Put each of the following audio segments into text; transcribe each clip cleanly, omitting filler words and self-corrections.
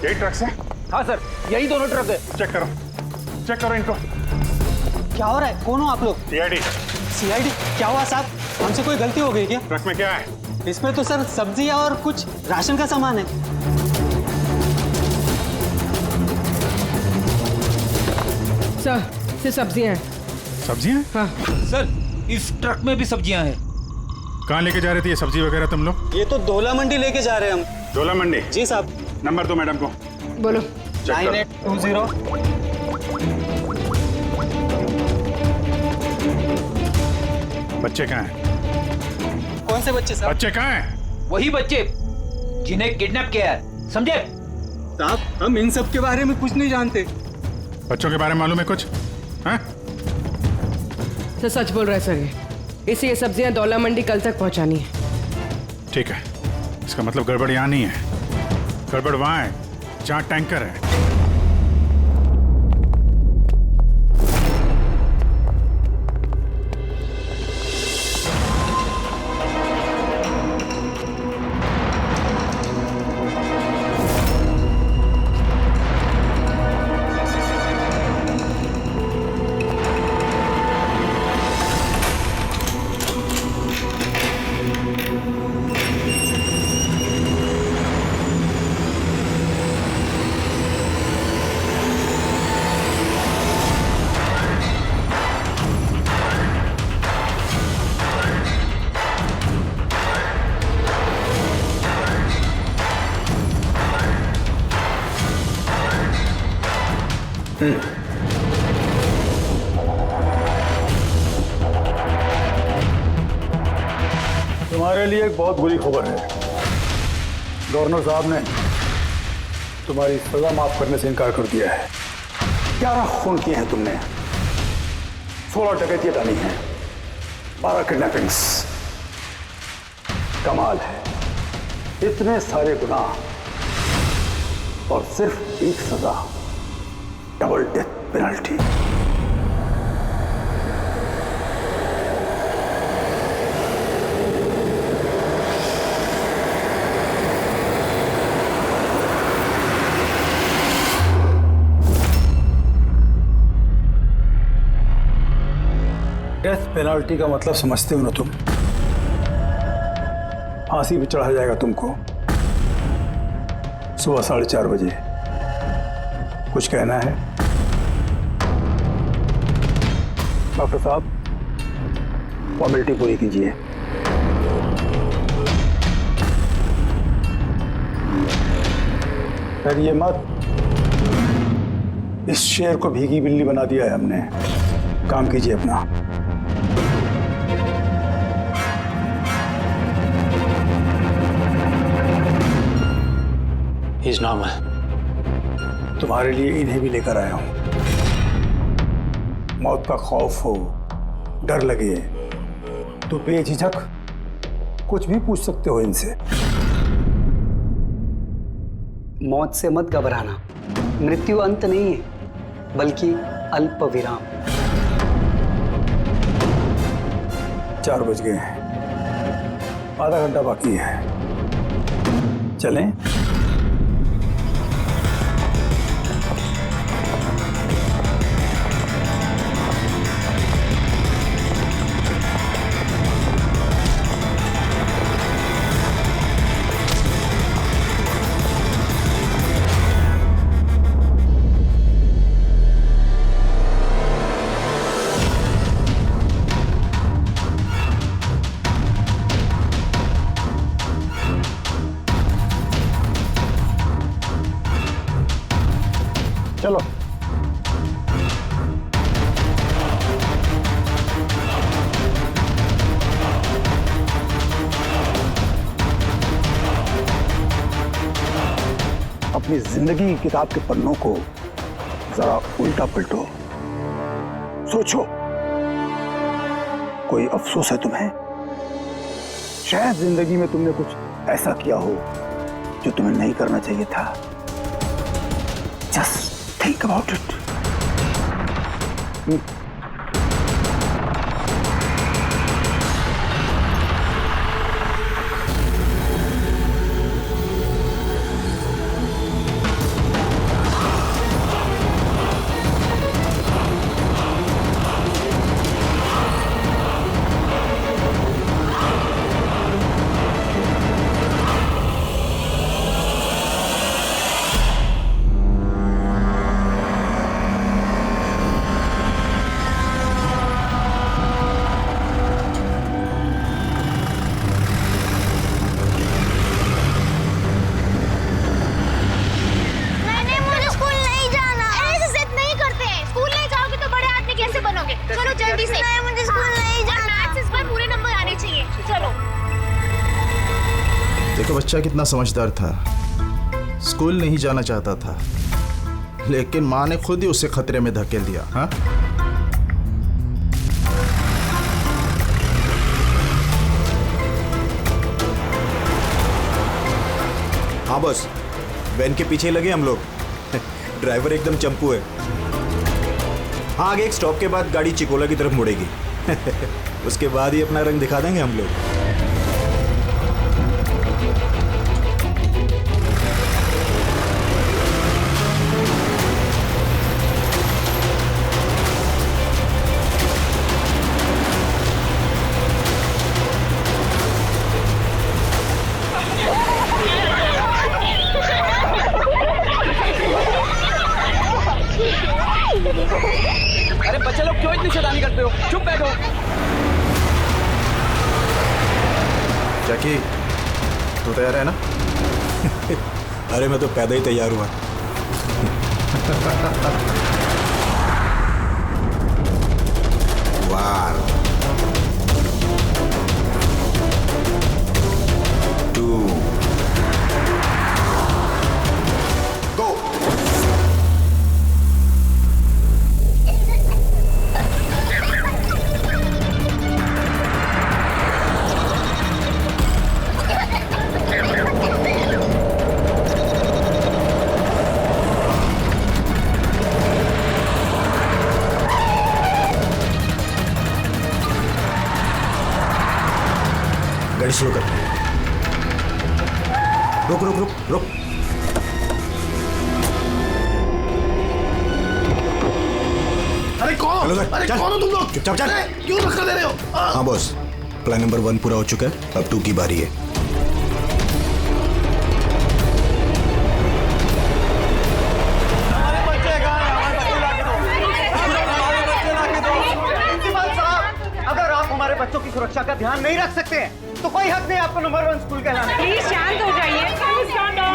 यही ट्रक से? हाँ सर, यही दोनों ट्रक है। चेक करो इनको। क्या हो रहा है? कौन हो आप लोग? सीआईडी। सीआईडी? क्या हुआ साहब? हमसे कोई गलती हो गई क्या? ट्रक में क्या है? इसमें तो सर सब्जी और कुछ राशन का सामान है। सर, ये सब्जियां हैं। सब्जियां? हाँ सर, इस ट्रक में भी सब्जियां हैं। कहाँ लेके जा रहे थे ये सब्जी वगैरह तुम लोग? ये तो डोला मंडी लेके जा रहे हैं हम। डोला मंडी? जी साहब। नंबर दो मैडम को। बोलो। 9820। बच्चे कहाँ हैं? कौन से बच्चे साहब? बच्चे कहाँ हैं? वही बच्चे जिन्हें किडनैप किया है, समझे? साहब, हम इन सब के बारे में कुछ नहीं जानते। बच्चों के बारे में मालूम है कुछ? हाँ? सर सच बोल रहा है सर ये सब्जियां दौला मंडी कल तक पहुंचानी है। ठीक है, इसका मतलब गड़बड़ यहाँ नहीं है, गड़बड़ वहाँ है जहाँ टैंकर है। तुम्हारे लिए एक बहुत बुरी खबर है। गवर्नर साहब ने तुम्हारी सजा माफ करने से इनकार कर दिया है। 11 खून किए हैं तुमने, 16 डकैतियां डाली हैं, 12 किडनैपिंग्स। कमाल है, इतने सारे गुनाह और सिर्फ एक सजा, double death penalty. Death penalty का मतलब समझते हो ना तुम? फांसी पे चढ़ाया जाएगा तुमको सुबह 4:30 बजे। कुछ कहना है डॉक्टर साहब? फॉर्मेलिटी पूरी कीजिए। डरिए मत, इस शेर को भीगी बिल्ली बना दिया है हमने। काम कीजिए अपना। इस नाम है तुम्हारे लिए इन्हें भी लेकर आया हूं। मौत का खौफ हो, डर लगे तो बेझिझक कुछ भी पूछ सकते हो इनसे। मौत से मत घबराना, मृत्यु अंत नहीं है बल्कि अल्प विराम। 4 बज गए हैं, आधा घंटा बाकी है। चलें? चलो। अपनी जिंदगी की किताब के पन्नों को जरा उल्टा पलटो, सोचो कोई अफसोस है तुम्हें? शायद जिंदगी में तुमने कुछ ऐसा किया हो जो तुम्हें नहीं करना चाहिए था। Just think about it. देखो बच्चा कितना समझदार था, स्कूल नहीं जाना चाहता था, लेकिन माँ ने खुद ही उसे खतरे में धकेल दिया। हाँ, हाँ बॉस, वैन के पीछे लगे हम लोग। ड्राइवर एकदम चंपू है। हाँ, आगे एक स्टॉप के बाद गाड़ी चिकोला की तरफ मुड़ेगी। उसके बाद ही अपना रंग दिखा देंगे हम लोग। अरे बच्चे लोग क्यों इतनी शैतानी करते हो? चुप बैठो। जैकी, तू तैयार है ना? अरे मैं तो पैदा ही तैयार हुआ। One, two, go. गाड़ी स्लो कर। रुक रुक रुक रुक। अरे कौन? अरे कौन हो तुम लोग? चुपचाप चल। क्यों धक्का दे रहे हो? हाँ बॉस, प्लान नंबर 1 पूरा हो चुका है, अब 2 की बारी है। अगर आप हमारे बच्चों की सुरक्षा का ध्यान नहीं रख सकते हैं तो कोई हक नहीं आपको नंबर 1 स्कूल कहलाने। प्लीज शांत हो जाइए।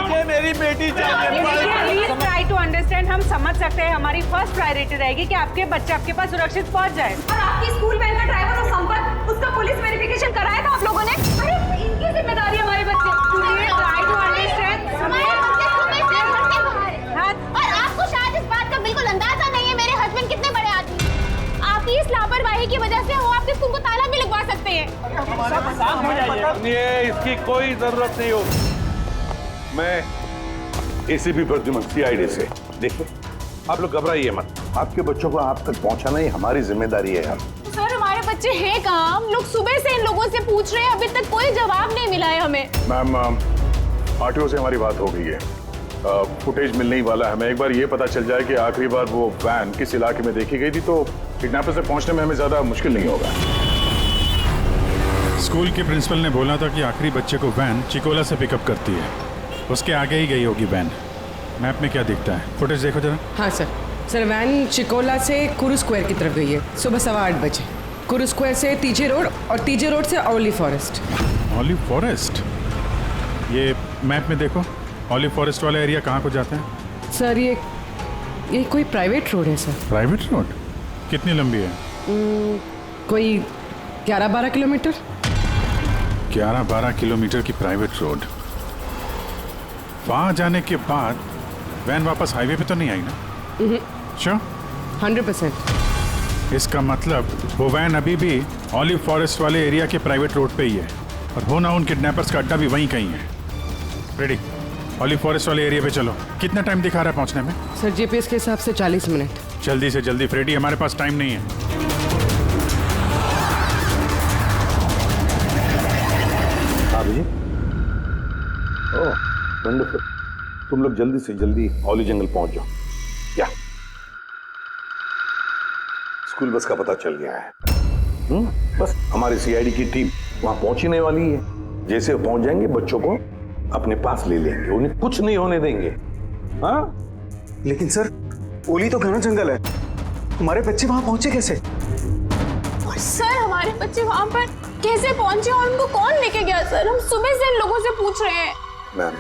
मुझे मेरी बेटी चाहिए। Please try to understand. हम समझ सकते हैं, हमारी फर्स्ट प्रायोरिटी रहेगी कि आपके बच्चे आपके पास सुरक्षित पहुंच जाए। और आपकी स्कूल वैन का ड्राइवर और संपर्क, उसका पुलिस वेरिफिकेशन कराया था आप लोगों ने? अरे इनकी जिम्मेदारी हमारे बच्चे। Try to understand. और आपको शायद इस बात का बिल्कुल अंदाजा नहीं है मेरे हस्बैंड कितने बड़े आदमी। आपकी इस लापरवाही की वजह से वो आपके स्कूल को ताला भी लगवा सकते हैं। ये इसकी कोई जरूरत नहीं हो। मैं एसीपी प्रद्युमन सीआईडी से। देखिए, आप लोग घबराइए मत। आपके बच्चों को आप तक पहुंचाना ही हमारी जिम्मेदारी है। सर हमारे बच्चे हैं कहाँ? हम लोग सुबह से इन लोगों से पूछ रहे हैं, अभी तक कोई जवाब नहीं मिला है हमें। मैम, आरटीओ से हमारी बात हो गई है, फुटेज मिलने ही वाला है। हमें एक बार ये पता चल जाए कि आखिरी बार वो वैन किस इलाके में देखी गई थी, तो किडनैपर से पहुंचने में हमें ज्यादा मुश्किल नहीं होगा। स्कूल के प्रिंसिपल ने बोला था कि आखिरी बच्चे को वैन चिकोला से पिकअप करती है, उसके आगे ही गई होगी वैन। मैप में क्या दिखता है? फुटेज देखो जरा। हाँ सर, वैन चिकोला से कुरू स्क्वायर की तरफ गई है सुबह 8:15 बजे। कुरू स्क्वायर से टीजे रोड और टीजे रोड से ऑलिव फॉरेस्ट। Olive forest? ये मैप में देखो, ऑलिव फॉरेस्ट वाला एरिया कहाँ को जाता है? सर ये कोई प्राइवेट रोड है सर। Private road? कितनी लंबी है? कोई 11-12 किलोमीटर। 11-12 किलोमीटर की प्राइवेट रोड। वहाँ जाने के बाद वैन वापस हाईवे पे तो नहीं आई ना? श्योर? 100%। इसका मतलब वो वैन अभी भी ऑलिव फॉरेस्ट वाले एरिया के प्राइवेट रोड पे ही है, और हो ना उन किडनैपर्स का अड्डा भी वहीं कहीं है। रेडी, ऑलिव फॉरेस्ट वाले एरिया पे चलो। कितना टाइम दिखा रहा है पहुंचने में? सर जीपीएस के हिसाब से 40 मिनट। जल्दी से जल्दी फ्रेडी, हमारे पास टाइम नहीं है। हाँ भैया। ओह वंडरफुल। तुम लोग जल्दी से जल्दी ऑलिव जंगल पहुंच जाओ। या स्कूल बस का पता चल गया है। बस हमारी सीआईडी की टीम वहां पहुंचने वाली है। जैसे पहुंच जाएंगे बच्चों को अपने पास ले लेंगे, उन्हें कुछ नहीं होने देंगे। हाँ, लेकिन सर ओली तो घना जंगल है, हमारे बच्चे वहां पहुंचे कैसे? और सर हमारे बच्चे वहां पर कैसे पहुंचे और उनको कौन लेके गया? सर हम सुबह से इन लोगों से पूछ रहे हैं।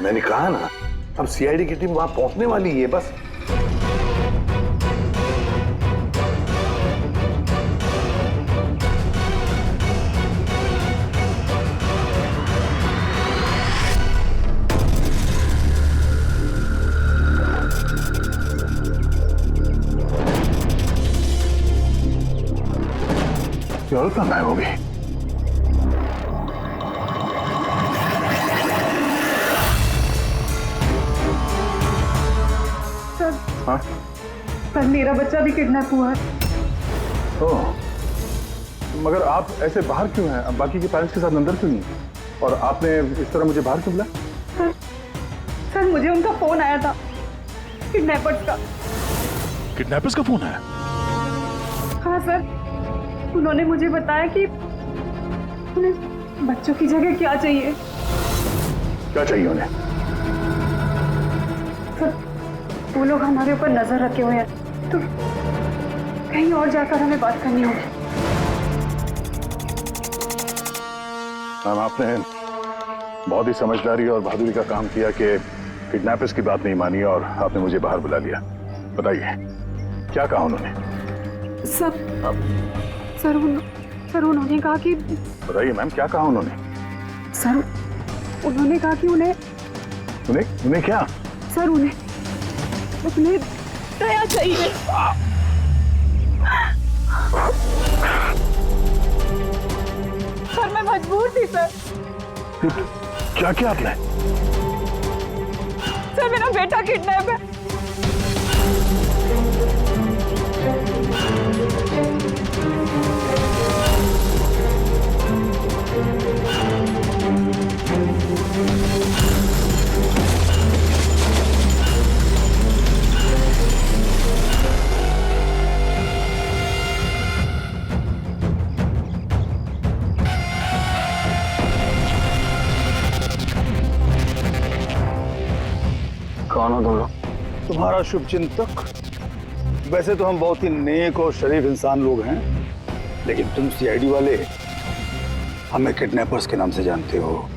मैंने कहा ना, अब सीआईडी की टीम वहां पहुंचने वाली है। बस जरूरत ना गायब होगी। सर, हाँ? सर मेरा बच्चा भी किडनैप हुआ है। ओह, मगर आप ऐसे बाहर क्यों हैं? अब बाकी के पेरेंट्स के साथ अंदर क्यों नहीं? और आपने इस तरह मुझे बाहर क्यों बुलाया? सर मुझे उनका फोन आया था, किडनैपर्स का। किडनैपर्स का फोन आया? हाँ सर, उन्होंने मुझे बताया कि उन्हें बच्चों की जगह क्या चाहिए। क्या चाहिए उन्हें? सर वो लोग हमारे ऊपर नजर रखे हुए हैं, तो कहीं और जाकर हमें बात करनी होगी। मैम, आपने बहुत ही समझदारी और बहादुरी का काम किया कि किडनैपर्स की बात नहीं मानी और आपने मुझे बाहर बुला लिया। बताइए क्या कहा उन्होंने? सर उन्होंने कहा कि बताइए मैम, क्या कहा उन्होंने? सर उन्होंने कहा कि उन्हें क्या? सर उन्हें दया चाहिए। सर मैं मजबूर थी सर। क्या किया आपने? सर मेरा बेटा किडनैप है। कौन हो तुम लोग? तुम्हारा शुभ चिंतक। वैसे तो हम बहुत ही नेक और शरीफ इंसान लोग हैं, लेकिन तुम सीआईडी वाले हमें किडनैपर्स के नाम से जानते हो।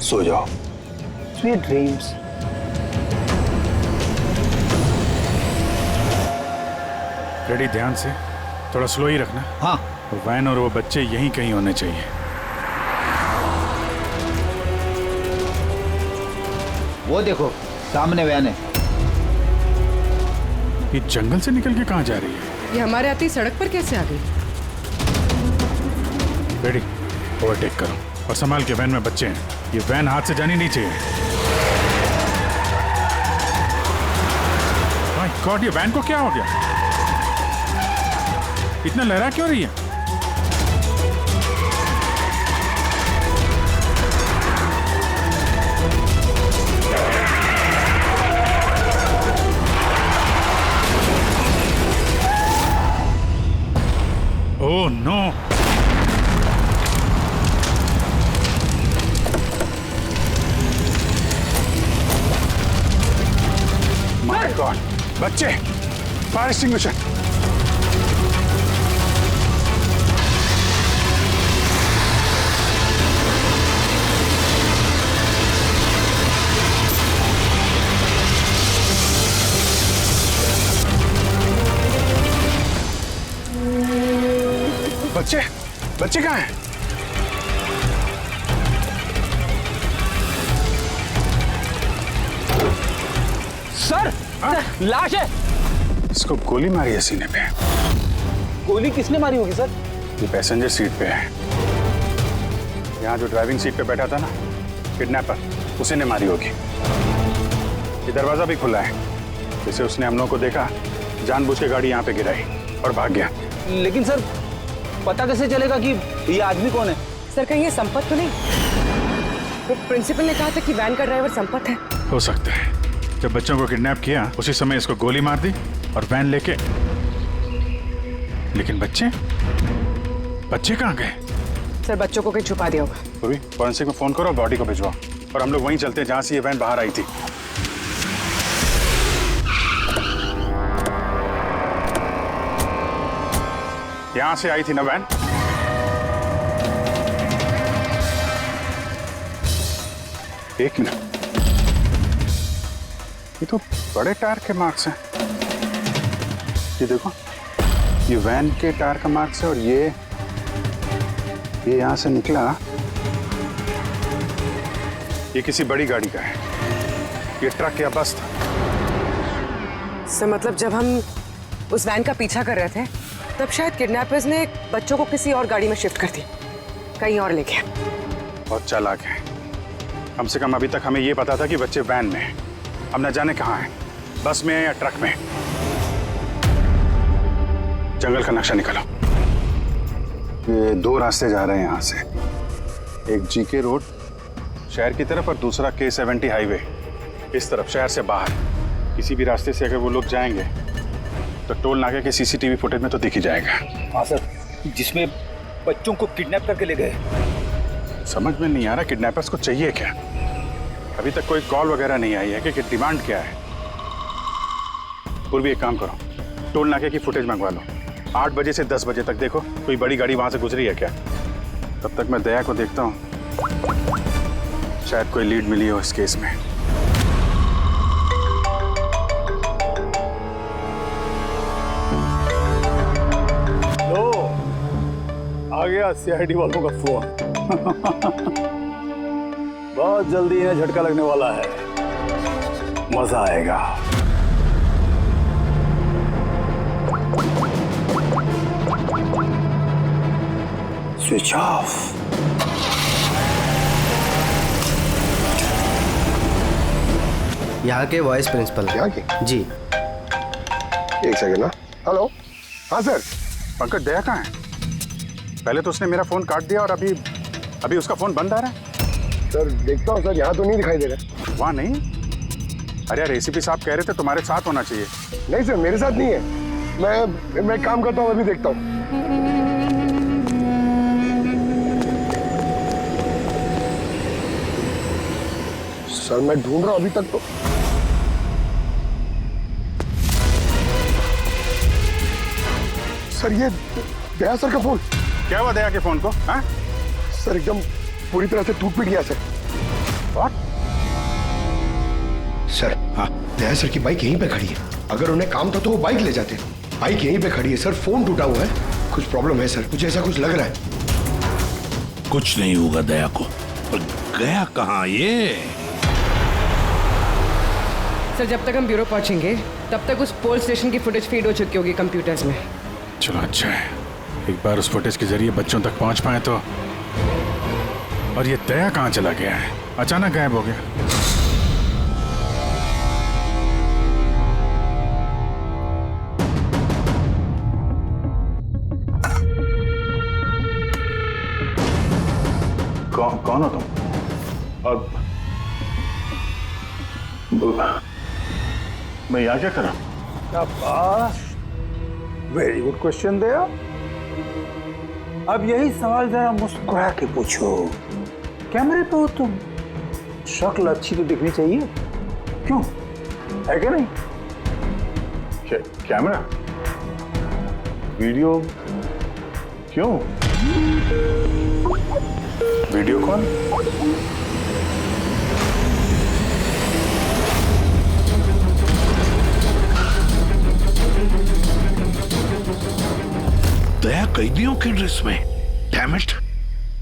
सो जाओ, स्वीट ड्रीम्स। रेडी, ध्यान से, थोड़ा स्लो ही रखना। हाँ। वैन और वो बच्चे यहीं कहीं होने चाहिए। वो देखो सामने वैन है। ये जंगल से निकल के कहाँ जा रही है? ये हमारे आते ही सड़क पर कैसे आ गई? रेडी, ओवरटेक करो और संभाल के, वैन में बच्चे हैं। ये वैन हाथ से जानी नहीं चाहिए। माय गॉड, ये वैन को क्या हो गया? इतना लहरा क्यों रही है? Oh no! माय गॉड, बच्चे, फायर एक्सटिंग्विशर। बच्चे, बच्चे कहाँ हैं? सर, लाश है। इसको गोली मारी है सीने पे। गोली किसने मारी होगी सर? ये पैसेंजर सीट पे है। यहाँ जो ड्राइविंग सीट पे बैठा था ना, किडनैपर, उसी ने मारी होगी। ये दरवाजा भी खुला है, जैसे उसने हम लोगों को देखा, जानबूझ के गाड़ी यहाँ पे गिराई और भाग गया। लेकिन सर पता कैसे चलेगा कि ये आदमी कौन है? सर कहीं ये संपत तो नहीं? वो प्रिंसिपल ने कहा था कि वैन का ड्राइवर संपत है। हो सकता है। जब बच्चों को किडनैप किया उसी समय इसको गोली मार दी और वैन लेके। लेकिन बच्चे कहाँ गए? सर बच्चों को कहीं छुपा दिया होगा। अभी फॉरेंसिक में फोन करो, बॉडी को भिजवाओ और हम लोग वहीं चलते हैं जहां से ये वैन बाहर आई थी। यहां से आई थी ना वैन? एक मिनट, ये तो बड़े टायर के मार्क्स हैं। ये देखो, ये वैन के टायर का मार्क्स है और ये यहां से निकला, ये किसी बड़ी गाड़ी का है। ये ट्रक या बस था। सर मतलब जब हम उस वैन का पीछा कर रहे थे तब शायद किडनैपर्स ने बच्चों को किसी और गाड़ी में शिफ्ट कर दी, कहीं और ले गया। बहुत चालाक है। कम से कम अभी तक हमें ये पता था कि बच्चे वैन में हैं। अब न जाने कहाँ हैं, बस में या ट्रक में। जंगल का नक्शा निकालो। ये 2 रास्ते जा रहे हैं यहाँ से, एक जीके रोड शहर की तरफ और दूसरा K70 हाईवे इस तरफ शहर से बाहर। किसी भी रास्ते से अगर वो लोग जाएंगे तो टोल नाके के CCTV फुटेज में तो दिख ही जाएगा। हाँ सर, जिसमें बच्चों को किडनैप करके ले गए। समझ में नहीं आ रहा किडनैपर्स को चाहिए क्या। अभी तक कोई कॉल वगैरह नहीं आई है कि डिमांड क्या है। पूर्वी एक काम करो, टोल नाके की फुटेज मंगवा लो। 8 बजे से 10 बजे तक देखो कोई बड़ी गाड़ी वहां से गुजरी है क्या। तब तक मैं दया को देखता हूँ, शायद कोई लीड मिली हो इस केस में। लो, आ गया CID वालों का फोन। बहुत जल्दी इन्हें झटका लगने वाला है, मजा आएगा। Switch off. यहाँ के वाइस प्रिंसिपल। यहाँ के? जी। एक सेकंड ना। हेलो। हाँ सर। पंकज, दया कहाँ है? पहले तो उसने मेरा फोन काट दिया और अभी उसका फोन बंद आ रहा है। सर देखता हूँ सर, यहाँ तो नहीं दिखाई दे रहा। वहाँ नहीं? अरे यार, ACP साहब कह रहे थे तुम्हारे साथ होना चाहिए। नहीं सर, मेरे साथ नहीं है। मैं काम करता हूँ, अभी देखता हूँ। सर मैं ढूंढ रहा हूँ अभी तक तो। सर ये दया सर का फोन। क्या हुआ दया के फोन को? हाँ? सर एकदम पूरी तरह से टूट पीट गया सर। What? सर हाँ, दया सर की बाइक यहीं पे खड़ी है। अगर उन्हें काम था तो वो बाइक ले जाते। बाइक यहीं पे खड़ी है सर, फोन टूटा हुआ है। कुछ प्रॉब्लम है सर, मुझे ऐसा कुछ लग रहा है। कुछ नहीं होगा दया को। पर गया कहाँ ये? सर जब तक हम ब्यूरो पहुंचेंगे तब तक उस पोल स्टेशन की फुटेज फीड हो चुकी होगी कंप्यूटर्स में। चलो अच्छा है, एक बार उस फुटेज के जरिए बच्चों तक पहुंच पाए तो। और ये दया कहाँ चला गया है? अचानक गायब हो गया। कौन हो तुम? और मैं यहाँ क्या कर रहा हूँ? वेरी गुड क्वेश्चन दया। अब यही सवाल जरा मुस्कुरा के पूछो। कैमरे पे हो तुम, शक्ल अच्छी तो दिखनी चाहिए, क्यों है क्या नहीं? कैमरा? वीडियो? क्यों? Video call? दया कैदियों के ड्रेस में? Damn it.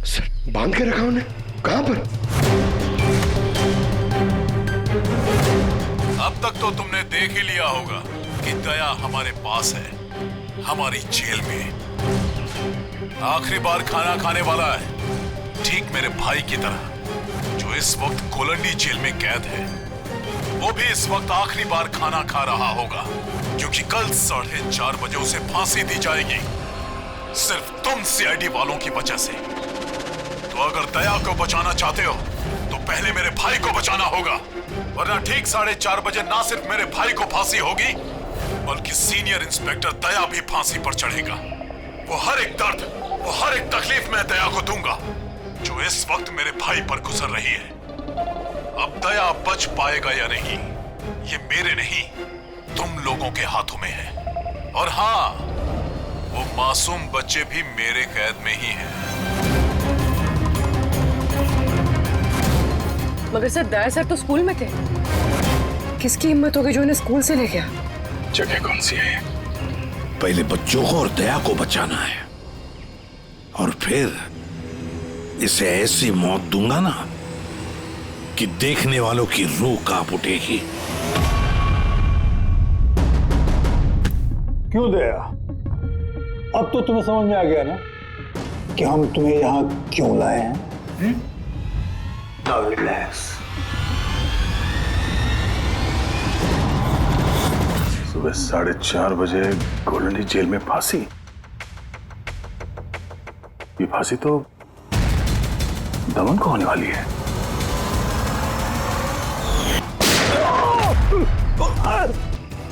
सर बांध के रखा उन्हें, कहां पर? अब तक तो तुमने देख ही लिया होगा कि दया हमारे पास है, हमारी जेल में। आखिरी बार खाना खाने वाला है, ठीक मेरे भाई की तरह जो इस वक्त कोलंडी जेल में कैद है। वो भी इस वक्त आखिरी बार खाना खा रहा होगा, क्योंकि कल 4:30 बजे उसे फांसी दी जाएगी, सिर्फ तुम CID वालों की वजह से। तो अगर दया को बचाना चाहते हो तो पहले मेरे भाई को बचाना होगा, वरना ठीक 4:30 बजे ना सिर्फ मेरे भाई को फांसी होगी बल्कि सीनियर इंस्पेक्टर दया भी फांसी पर चढ़ेगा। वो हर एक दर्द, वो हर एक तकलीफ मैं दया को दूंगा जो इस वक्त मेरे भाई पर गुजर रही है। अब दया बच पाएगा या नहीं, ये मेरे नहीं तुम लोगों के हाथों में है। और हाँ, वो मासूम बच्चे भी मेरे कैद में ही हैं। मगर सर दया सर तो स्कूल में थे, किसकी हिम्मत होगी जो इन्हें स्कूल से ले गया? जगह कौन सी है? पहले बच्चों को और दया को बचाना है, और फिर इसे ऐसी मौत दूंगा ना कि देखने वालों की रूह कांप उठेगी। क्यों दया, अब तो तुम्हें समझ में आ गया ना कि हम तुम्हें यहाँ क्यों लाए हैं? Now relax. सुबह 4:30 बजे गोल्डन हिल जेल में फांसी। ये फांसी तो दमन को होने वाली है।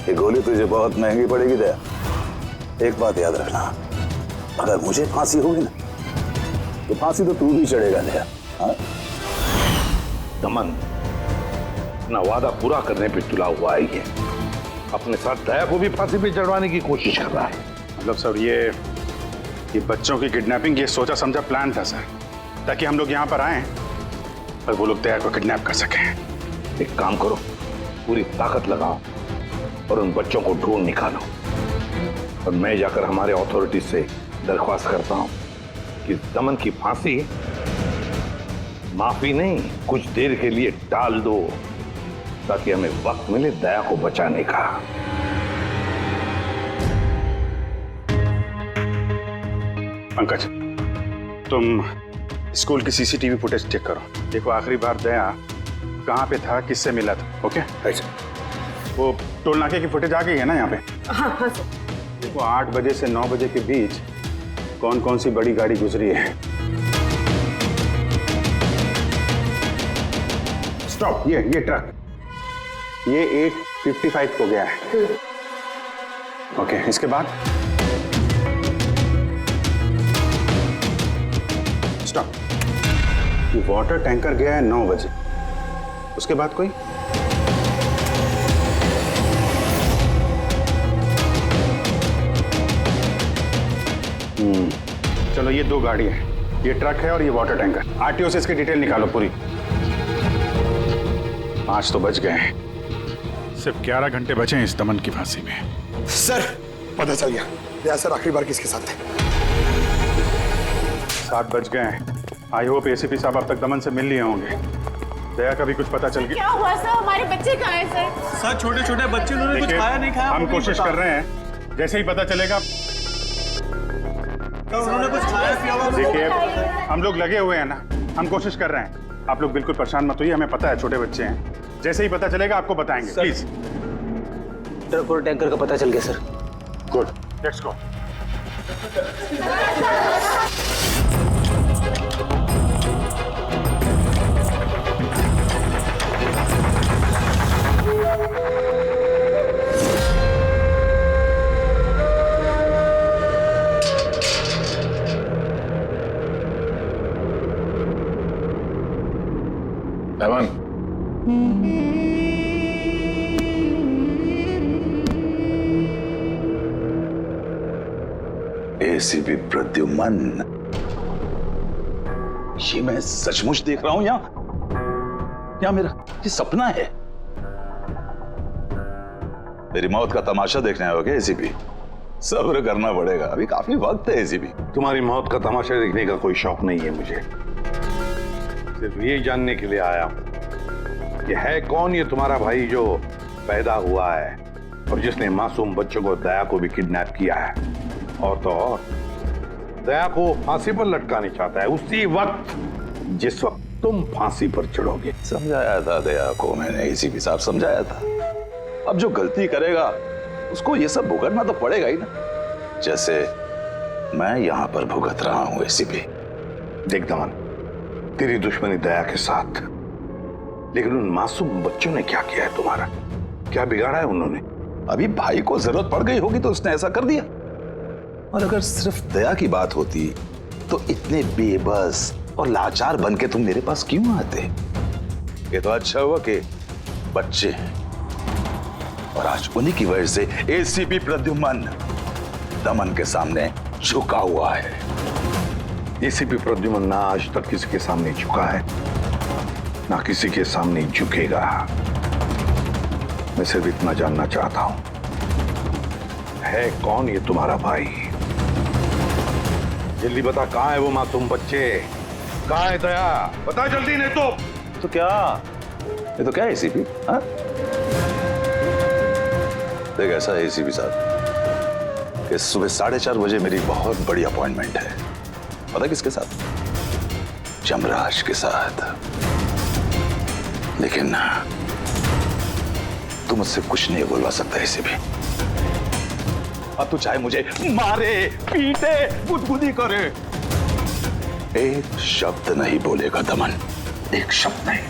ये गोली तुझे बहुत महंगी पड़ेगी दया। एक बात याद रखना, अगर मुझे फांसी होगी ना तो फांसी तो तू भी चढ़ेगा दया। हाँ? दमन अपना वादा पूरा करने पे तुला हुआ है। ये अपने साथ दया को भी फांसी पे चढ़वाने की कोशिश कर रहा है। मतलब सर ये बच्चों की किडनैपिंग ये सोचा समझा प्लान था सर, ताकि हम लोग यहाँ पर आए और वो लोग दया को किडनैप कर सकें। एक काम करो, पूरी ताकत लगाओ और उन बच्चों को ढूंढ निकालो। और मैं जाकर हमारे अथॉरिटीज से दरख्वास्त करता हूं कि दमन की फांसी माफी नहीं, कुछ देर के लिए टाल दो, ताकि हमें वक्त मिले दया को बचाने का। पंकज, तुम स्कूल की सीसीटीवी फुटेज चेक करो। देखो आखिरी बार दया कहाँ पे था, किससे मिला था। ओके वो टोल नाके की फुटेज आ गई है ना यहाँ पे? हाँ हाँ सर। देखो 8 बजे से 9 बजे के बीच कौन कौन सी बड़ी गाड़ी गुजरी है। स्टॉप, ये ट्रक ये 8:55 को गया है। ओके, इसके बाद स्टॉप, ये वाटर टैंकर गया है 9 बजे। उसके बाद कोई चलो, ये 2 गाड़ी है, ये ट्रक है और ये वाटर टैंकर। आरटीओ से इसकी डिटेल निकालो पूरी। 5 तो बज गए हैं, सिर्फ 11 घंटे बचे हैं इस दमन की फांसी में। सर पता चल गया, दया सर आखिरी बार किसके साथ थे? 7 बज गए हैं। आई होप एसीपी साहब अब तक दमन से मिल लिए होंगे। दया का भी कुछ पता चल गया? क्या हुआ सर? हमारे बच्चे कहाँ हैं सर? सर छोटे छोटे बच्चे, उन्होंने कुछ खाया नहीं खाया हम कोशिश कर रहे हैं, जैसे ही पता चलेगा। उन्होंने कुछ खाया पिया हुआ? देखिए हम लोग लगे हुए हैं ना, हम कोशिश कर रहे हैं। आप लोग बिल्कुल परेशान मत होइए, हमें पता है छोटे बच्चे हैं। जैसे ही पता चलेगा आपको बताएंगे। प्लीज। ट्रक और टैंकर का पता चल गया sir. Good, let's go. Daman, ACP Pradyuman, ये मैं सचमुच देख रहा हूं या मेरा ये सपना है? मेरी मौत का तमाशा देखने आओगे एसीपी? सब्र करना पड़ेगा, अभी काफी वक्त है एसीपी। तुम्हारी मौत का तमाशा देखने का कोई शौक नहीं है मुझे, सिर्फ ये जानने के लिए आया हूं कि है कौन ये तुम्हारा भाई जो पैदा हुआ है और जिसने मासूम बच्चों को, दया को भी किडनैप किया है। और तो और दया को फांसी पर लटकाने चाहता है उसी वक्त जिस वक्त तुम फांसी पर चढ़ोगे। समझाया था दया को मैंने, एसीपी साहब समझाया था। अब जो गलती करेगा उसको ये सब भुगतना तो पड़ेगा ही ना, जैसे मैं यहां पर भुगत रहा हूं एसीपी। देख दमन, तेरी दुश्मनी दया के साथ, लेकिन उन मासूम बच्चों ने क्या किया है तुम्हारा? क्या बिगाड़ा है उन्होंने? अभी भाई को जरूरत पड़ गई होगी तो उसने ऐसा कर दिया। और अगर सिर्फ दया की बात होती तो इतने बेबस और लाचार बन के तुम मेरे पास क्यों आते? ये तो अच्छा हुआ कि बच्चे हैं और आज उन्हीं की वजह से एसीपी प्रद्युमन दमन के सामने झुका हुआ है। एसीपी प्रद्युमन ना आज तक किसी के सामने झुका है, ना किसी के सामने झुकेगा। मैं सिर्फ इतना जानना चाहता हूं, है कौन ये तुम्हारा भाई? जल्दी बता, कहां है वो मासूम बच्चे? कहां है दया? बता जल्दी, नहीं तो क्या? ये तो क्या है एसीपी? देख ऐसा है एसीपी साहब, इस सुबह 4:30 बजे मेरी बहुत बड़ी अपॉइंटमेंट है। पता किसके साथ? यमराज के साथ। लेकिन तू मुझसे कुछ नहीं बोलवा सकता इसे भी। अब तू चाहे मुझे मारे, पीटे, गुदगुदी करे, एक शब्द नहीं बोलेगा दमन, एक शब्द नहीं।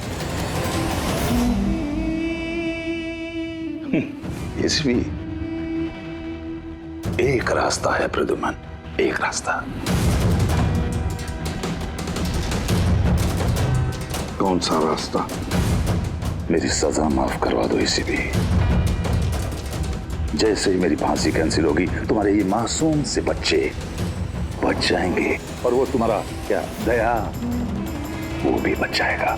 इसलिए एक रास्ता है प्रद्युमन, एक रास्ता। कौन सा रास्ता? मेरी सजा माफ करवा दो इसी भी। जैसे ही मेरी फांसी कैंसिल होगी, तुम्हारे ये मासूम से बच्चे बच जाएंगे, और वो तुम्हारा क्या दया, वो भी बच जाएगा।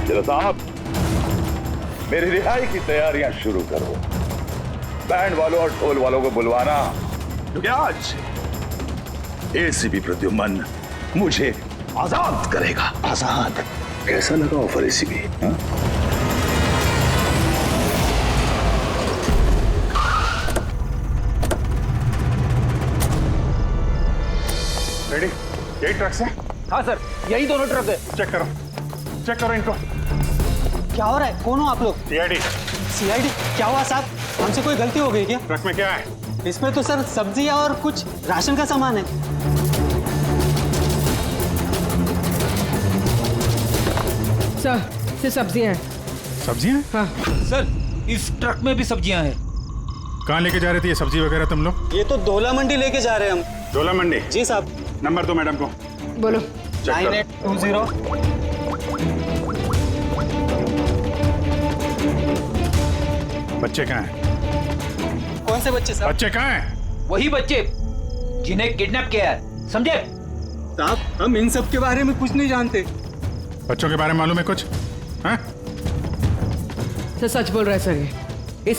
चलो साहब, मेरी रिहाई की तैयारियां शुरू करो। बैंड वालों और ढोल वालों को बुलवाना, क्योंकि आज एसीपी प्रद्युमन मुझे आजाद करेगा। आजाद। कैसा लगा ऑफर एसीपी? रेडी? यही ट्रक से? हाँ सर, यही दोनों ट्रक है। चेक करो इनको। क्या हो रहा है? कौन हो आप लोग? सीआईडी। सीआईडी? क्या हुआ साहब? हमसे कोई गलती हो गई क्या? ट्रक में क्या है? इसमें तो सर सब्जियां और कुछ राशन का सामान है। सर, ये सब्जियां हैं। सब्जियां? हाँ सर, इस ट्रक में भी सब्जियां हैं। कहाँ लेके जा रहे थे ये सब्जी वगैरह तुम लोग? ये तो धोला मंडी लेके जा रहे हैं हम। धोला मंडी? जी साहब। नंबर दो मैडम को। बोलो। 9820। बच्चे कहाँ हैं? कौन से बच्चे साहब? बच्चे कहाँ हैं? वही बच्चे जिन्हें किडनैप किया है, समझे? साहब, हम इन सब के बारे में कुछ नहीं जानते। बच्चों के बारे में मालूम है कुछ? हाँ? सर सच बोल रहा है सर ये।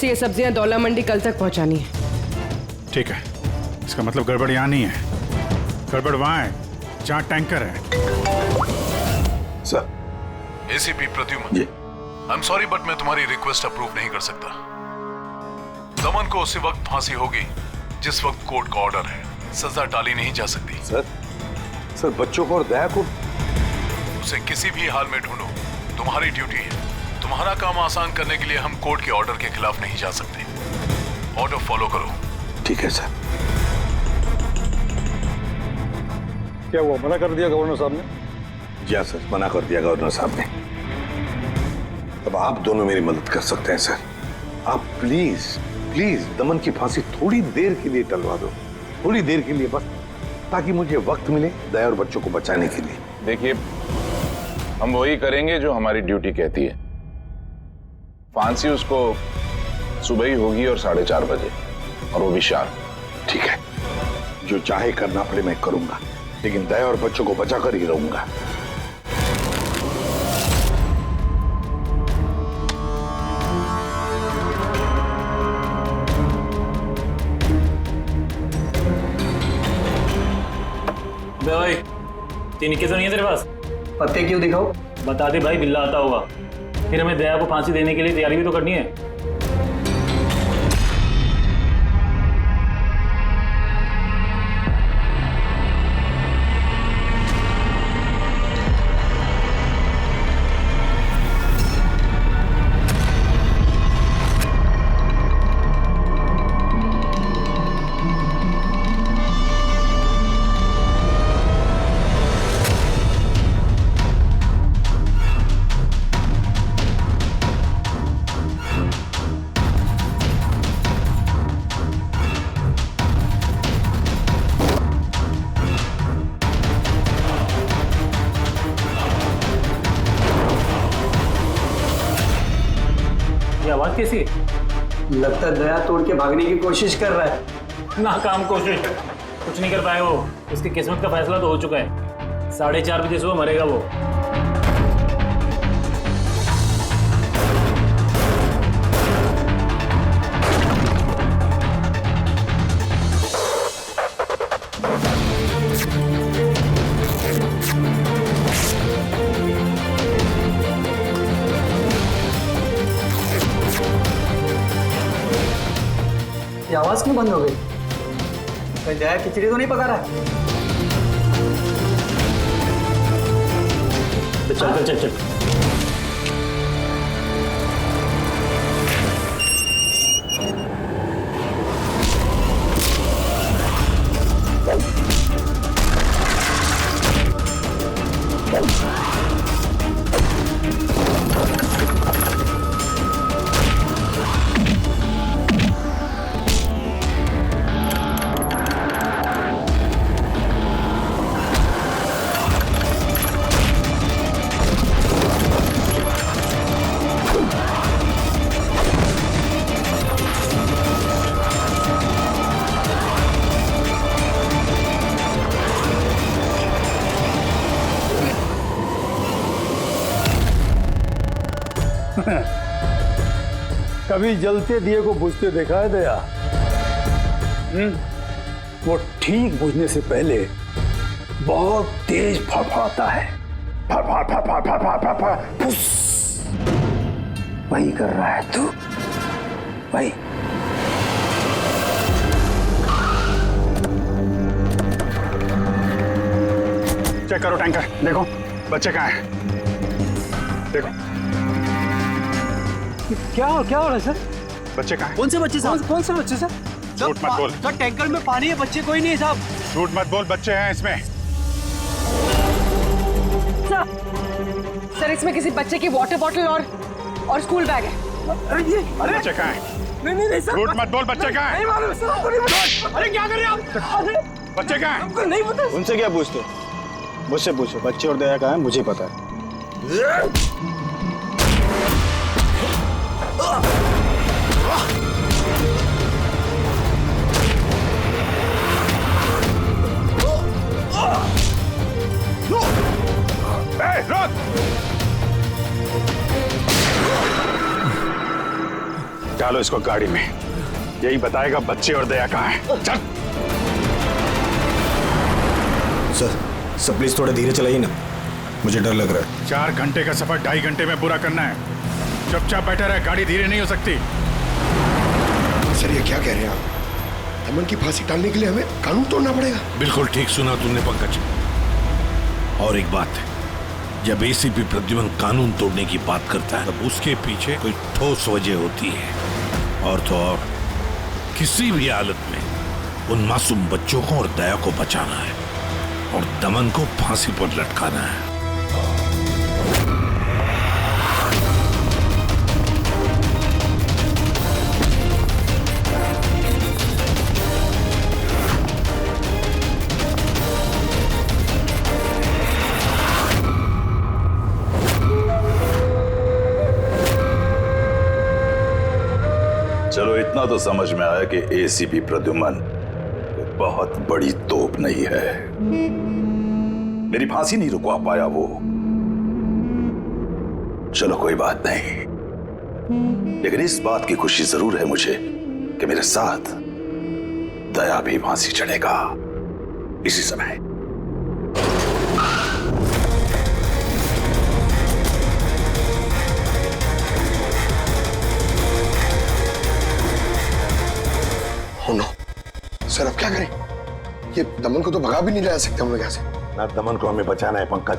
ये सब्जियां दौला मंडी कल तक पहुंचानी है। ठीक है, इसका मतलब गड़बड़ यहाँ नहीं है, गड़बड़ वहाँ है जहाँ टैंकर है। Sir. ACP Pradyuman, I am sorry but मैं तुम्हारी रिक्वेस्ट अप्रूव नहीं कर सकता। दमन को उसी वक्त फांसी होगी जिस वक्त कोर्ट का ऑर्डर है, सजा टाली नहीं जा सकती। सर बच्चों को और दया को उसे किसी भी हाल में ढूंढो, तुम्हारी ड्यूटी है। तुम्हारा काम आसान करने के लिए हम कोर्ट के ऑर्डर के खिलाफ नहीं जा सकते। ऑर्डर फॉलो करो। ठीक है सर। क्या हुआ? मना कर दिया गवर्नर साहब ने? जी हाँ सर, मना कर दिया गवर्नर साहब ने। अब आप दोनों मेरी मदद कर सकते हैं सर। आप प्लीज दमन की फांसी थोड़ी देर के लिए टलवा दो, थोड़ी देर के लिए बस, ताकि मुझे वक्त मिले दया और बच्चों को बचाने के लिए। देखिए, हम वही करेंगे जो हमारी ड्यूटी कहती है। फांसी उसको सुबह ही होगी और 4:30 बजे, और वो भी शार्प। ठीक है, जो चाहे करना पड़े मैं करूंगा, लेकिन दया और बच्चों को बचा कर ही रहूंगा। भाई, 3 इक्के तो नहीं है तेरे पास? पत्ते क्यों दिखाओ? बता दे भाई, बिल्ला आता होगा। फिर हमें दया को फांसी देने के लिए तैयारी भी तो करनी है। आवाज कैसी है? लगता है दया तोड़ के भागने की कोशिश कर रहा है। नाकाम कोशिश, कुछ नहीं कर पाए वो। उसकी किस्मत का फैसला तो हो चुका है। 4:30 बजे सुबह मरेगा वो। ये आवाज आवाज क्यों बंद हो गई? कहीं दया खिचड़ी तो नहीं पका रहा है? चल चल चल। कभी जलते दिए को बुझते देखा है दया? वो ठीक बुझने से पहले बहुत तेज फड़फड़ाता है। फड़फड़ फड़फड़ फड़फड़ फड़फड़ फुस। वही कर रहा है तू, वही। चेक करो टैंकर, देखो बच्चे कहाँ हैं? देखो क्या हो रहा है सर? बच्चे कहाँ हैं? कौन से बच्चे साहब? कौन से बच्चे सर? झूठ मत बोल। सर टैंकर में पानी है, बच्चे कोई नहीं है साहब। झूठ मत बोल, बच्चे हैं इसमें। सर इसमें किसी बच्चे की वाटर बॉटल और स्कूल बैग है। अरे बच्चे कहाँ हैं? नहीं सर। झूठ मत बोल, बच्चे कहाँ हैं? नहीं मालूम सर, आपको नहीं पता। अरे क्या कर रहे हैं आप? बच्चे कहाँ हैं? आपको नहीं पता? उनसे क्या पूछते? मुझसे पूछो, बच्चे और दया कहाँ है मुझे पता है। डालो इसको गाड़ी में, यही बताएगा बच्चे और दया कहाँ हैं। चल। सर प्लीज थोड़ा धीरे चलाइए ना, मुझे डर लग रहा है। 4 घंटे का सफर 2.5 घंटे में पूरा करना है। चुपचाप बैठा रहे, गाड़ी धीरे नहीं हो सकती। सर ये क्या कह रहे हैं आप? अमन की फांसी टालने के लिए हमें कानून तोड़ना पड़ेगा? बिल्कुल ठीक सुना तुमने पंकज। और एक बात है, जब एसीपी प्रद्युमन कानून तोड़ने की बात करता है तब उसके पीछे कोई ठोस वजह होती है। और तो और किसी भी हालत में उन मासूम बच्चों को और दया को बचाना है और दमन को फांसी पर लटकाना है। चलो इतना तो समझ में आया कि एसीपी प्रद्युमन बहुत बड़ी तोप नहीं है। मेरी फांसी नहीं रुकवा पाया वो। चलो कोई बात नहीं, लेकिन इस बात की खुशी जरूर है मुझे कि मेरे साथ दया भी फांसी चढ़ेगा इसी समय। सर अब क्या करें? ये दमन को तो भगा भी नहीं ला सकते हम लोग यहाँ से। ना दमन को हमें बचाना है पंकज,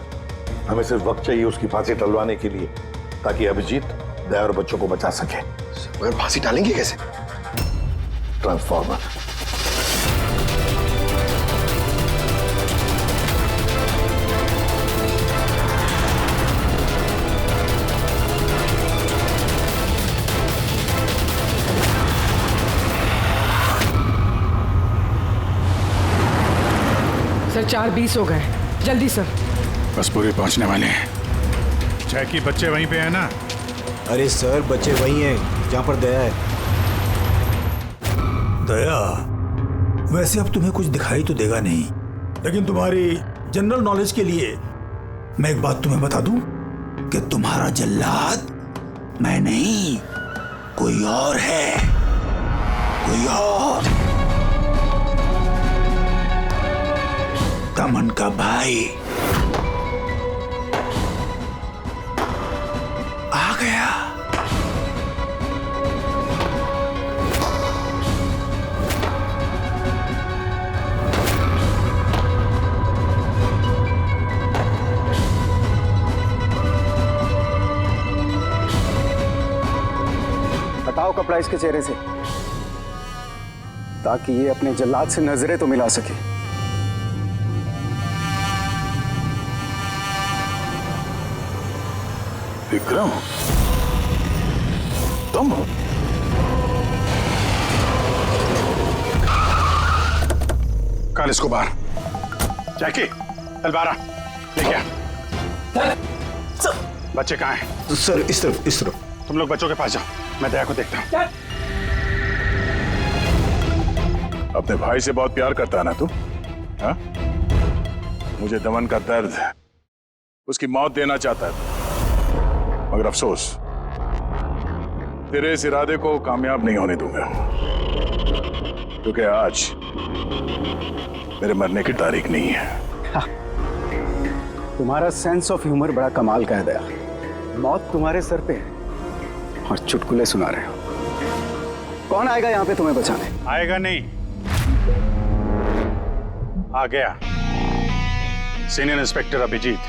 हमें सिर्फ वक्त चाहिए उसकी फांसी टलवाने के लिए, ताकि अभिजीत दया और बच्चों को बचा सके। मगर फांसी टालेंगे कैसे? ट्रांसफॉर्मर। सर 4:20 हो गए, जल्दी सर। बस पूरे पहुंचने वाले हैं। जैकी बच्चे वहीं पे है ना? अरे सर बच्चे वहीं हैं जहाँ पर दया है। दया, वैसे अब तुम्हें कुछ दिखाई तो देगा नहीं, लेकिन तुम्हारी जनरल नॉलेज के लिए मैं एक बात तुम्हें बता दूं कि तुम्हारा जल्लाद मैं नहीं, कोई और है, कोई और। दमन का भाई आ गया। कपड़ा इसके चेहरे से, ताकि ये अपने जल्लाद से नजरें तो मिला सके। विक्रम, तुम? काल इसको बाहर। जैकी, तलवारा लेके आ। बच्चे कहाँ हैं? सर इस तरफ, इस तरफ। तुम लोग बच्चों के पास जाओ, मैं दया को देखता हूँ। अपने भाई से बहुत प्यार करता है ना तू? हाँ? मुझे दमन का दर्द, उसकी मौत देना चाहता है, मगर अफसोस तेरे इस इरादे को कामयाब नहीं होने दूंगा, क्योंकि आज मेरे मरने की तारीख नहीं है। हाँ। तुम्हारा सेंस ऑफ ह्यूमर बड़ा कमाल का है दया। मौत तुम्हारे सर पे है और चुटकुले सुना रहे हो। कौन आएगा यहाँ पे तुम्हें बचाने? आएगा नहीं, आ गया। सीनियर इंस्पेक्टर अभिजीत,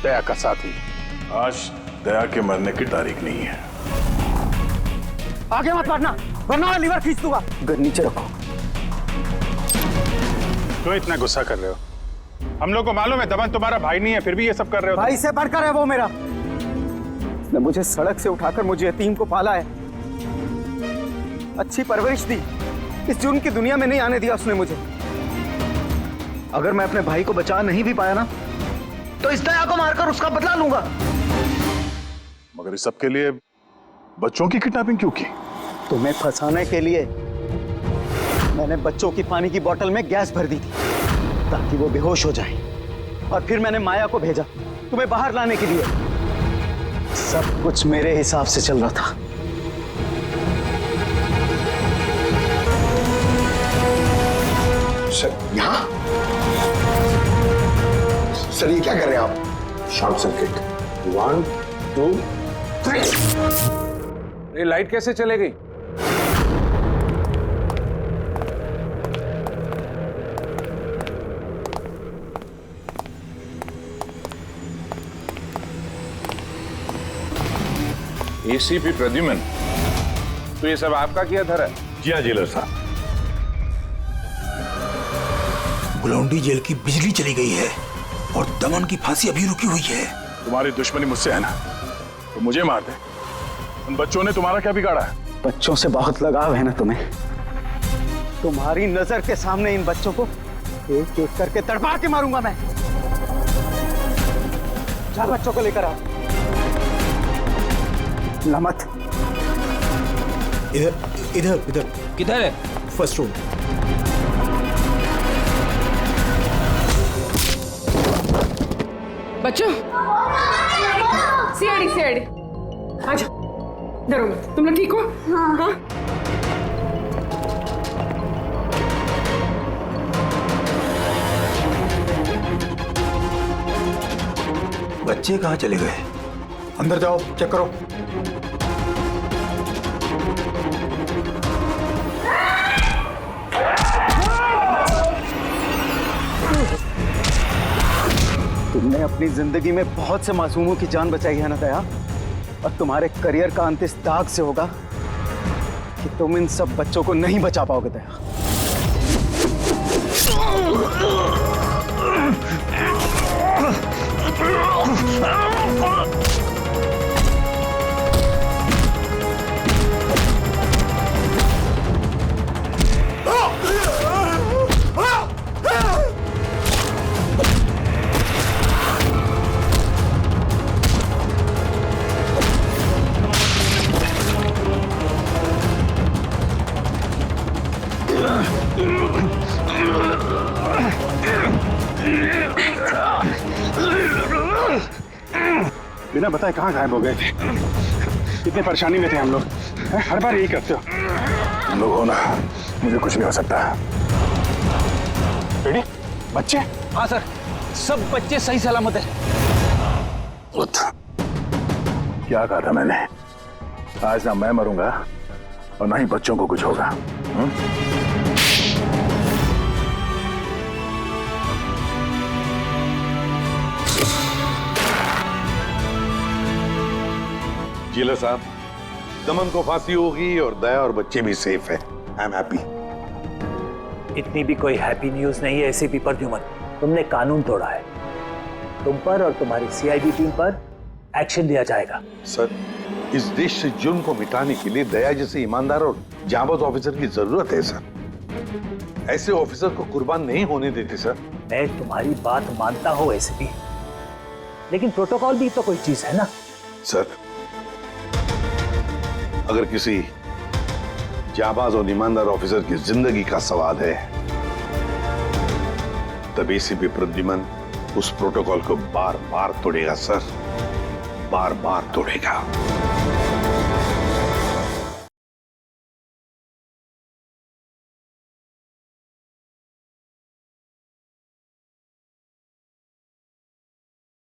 दया का साथी। आज दया के मरने की तारीख नहीं है। आगे मत बढ़ना, वरना लीवर खींच दूंगा। गन नीचे रखो। क्यों इतना गुस्सा कर रहे हो? हम लोग को मालूम है दमन तुम्हारा भाई नहीं है, फिर भी ये सब कर रहे हो। भाई से बढ़कर है वो मेरा। उसने मुझे सड़क से उठाकर मुझे यतीम को पाला है, अच्छी परवरिश दी, इस जुर्म की दुनिया में नहीं आने दिया उसने मुझे। अगर मैं अपने भाई को बचा नहीं भी पाया ना, तो इस दया को मारकर उसका बदला लूंगा। मगर इस सब के लिए बच्चों की किडनैपिंग क्यों की? तुम्हें फंसाने के लिए मैंने बच्चों की पानी की बोतल में गैस भर दी थी, ताकि वो बेहोश हो जाए, और फिर मैंने माया को भेजा तुम्हें बाहर लाने के लिए। सब कुछ मेरे हिसाब से चल रहा था। सर यहाँ? सर ये क्या कर रहे हैं आप? Short circuit. 1 2 3। ये लाइट कैसे चले गई? एसीपी प्रद्युमन, तो ये सब आपका किया धरा? जी हाँ जेलर साहब। बुलौंडी जेल की बिजली चली गई है और दमन की फांसी अभी रुकी हुई है। तुम्हारी दुश्मनी मुझसे है ना, तो मुझे मार दे। उन बच्चों ने तुम्हारा क्या बिगाड़ा है? बच्चों से बहुत लगाव है ना तुम्हें। तुम्हारी नजर के सामने इन बच्चों को एक एक करके तड़पा के मारूंगा मैं। जा बच्चों को लेकर आ। लमत, इधर इधर इधर। किधर है? First room. बच्चों, सीआईडी सीआईडी, आजा। डरो मत, तुम लोग ठीक हो? हाँ। बच्चे कहाँ चले गए? अंदर जाओ, चेक करो। तुमने अपनी जिंदगी में बहुत से मासूमों की जान बचाई है ना दया, और तुम्हारे करियर का अंत इस दाग से होगा कि तुम इन सब बच्चों को नहीं बचा पाओगे दया। बिना बताए कहाँ गायब हो गए थे? कितने परेशानी में थे हम लोग। हर बार यही करते हो। तुम लोग हो ना, मुझे कुछ नहीं हो सकता। रेडी? बच्चे? हाँ सर, सब बच्चे सही सलामत है। क्या कहा था मैंने? आज ना मैं मरूंगा और ना ही बच्चों को कुछ होगा। जेलर साहब, दमन को फांसी होगी और दया और बच्चे भी सेफ है। I am happy. इतनी भी कोई हैप्पी न्यूज नहीं है एसीपी प्रद्युमन। तुमने कानून तोड़ा है। तुम पर और तुम्हारी सीआईडी टीम पर एक्शन लिया जाएगा। सर, इस देश से जुर्म को मिटाने के लिए दया जैसे ईमानदार और जाबाज ऑफिसर की जरूरत है सर। ऐसे ऑफिसर को कुर्बान नहीं होने देते सर। मैं तुम्हारी बात मानता हूं एसीपी, लेकिन प्रोटोकॉल भी तो कोई चीज है ना। सर, अगर किसी जाबाज और ईमानदार ऑफिसर की जिंदगी का सवाल है, तब एसीपी प्रद्युमन उस प्रोटोकॉल को बार बार तोड़ेगा सर, बार बार तोड़ेगा।